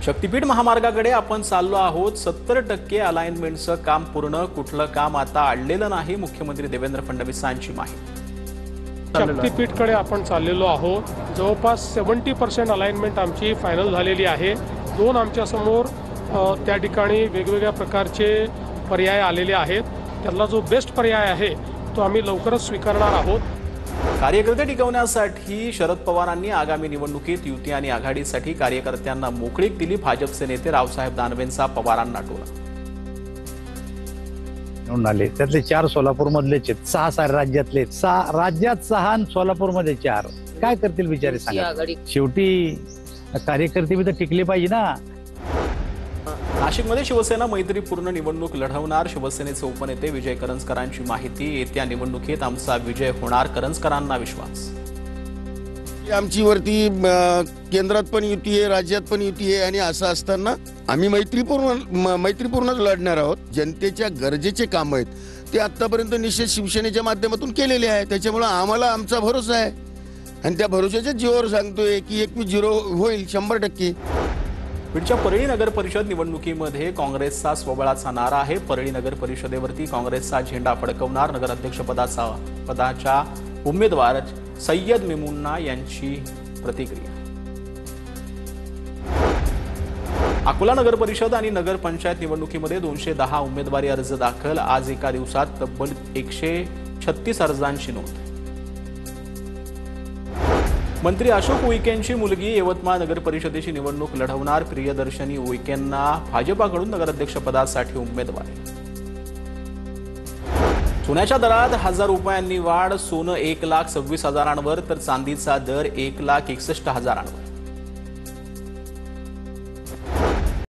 शक्तीपीठ महामार्गाकडे आपण चाललो आहोत। 70% अलाइनमेंटचं काम पूर्ण, कुठलं काम आता अडलेलं नाही। मुख्यमंत्री देवेंद्र फडणवीसांची माहिती। शक्तीपीठकडे आपण चाललेलो आहोत। जवळपास 70% अलाइनमेंट आमची फायनल झालेली आहे। दोन आमच्या समोर त्या ठिकाणी वेगवेगळ्या प्रकारचे पर्याय आलेले आहेत। त्यातला जो बेस्ट पर्याय आहे तो आम्ही लवकरच स्वीकारणार आहोत। कार्यकर्ते टिकवण्यासाठी शरद पवारांनी आगामी निवडणुकीत युती आणि आघाडीसाठी कार्यकर्त्यांना मोकळीक दिली। भाजपचे नेते रावसाहेब दानवेंचा पवारांना टोला। त्यातले 4 सोलापूर मधलेच, 6 सारे राज्यातले, 6 राज्यात 6 आणि सोलापूर मध्ये 4। काय करतील बिचारे सांगा। शेवटी कार्यकर्ते बी तर टिकले पाहिजे ना। नाशिकमध्ये शिवसेना मैत्रीपूर्ण निवडणूक लढवणार। शिवसेनेचे उपनेते विजय करंजकरांची माहिती। येत्या निवडणुकीत आमचा विजय होणार, करंजकरांना विश्वास। आमची वरती केंद्रात पण युती आहे, राज्यात पण युती आहे आणि असं असताना आम्ही मैत्रीपूर्णच लढणार आहोत। जनतेच्या गरजेचे काम आहेत ते आतापर्यंत निश्चित शिवसेनेच्या माध्यमातून केलेले आहे। त्याच्यामुळे आम्हाला आमचा भरोसा आहे आणि त्या भरोशाच्या जीवावर सांगतोय की 1-0 होईल 100%। बीडच्या परळी नगर परिषद निवडणुकीमध्ये काँग्रेसचा स्वबळाचा नारा आहे। परळी नगर परिषदेवरती काँग्रेसचा झेंडा फडकवणार। नगराध्यक्षपदाच्या उमेदवार सय्यद मेमुन्ना यांची प्रतिक्रिया। अकोला नगर परिषद आणि नगर पंचायत निवडणुकीमध्ये 210 उमेदवारी अर्ज दाखल। आज एका दिवसात तब्बल 136 अर्जांची नोंद। मंत्री अशोक उईकेंची मुलगी यवतमाळ नगर परिषदेची निवडणूक लढवणार। प्रियदर्शनी उईकेंना भाजपाकडून नगराध्यक्षपदासाठी उमेदवारी। सोन्याच्या दरात 1000 रुपयांनी वाढ। सोनं 1,26,000 तर चांदीचा दर 1,61,000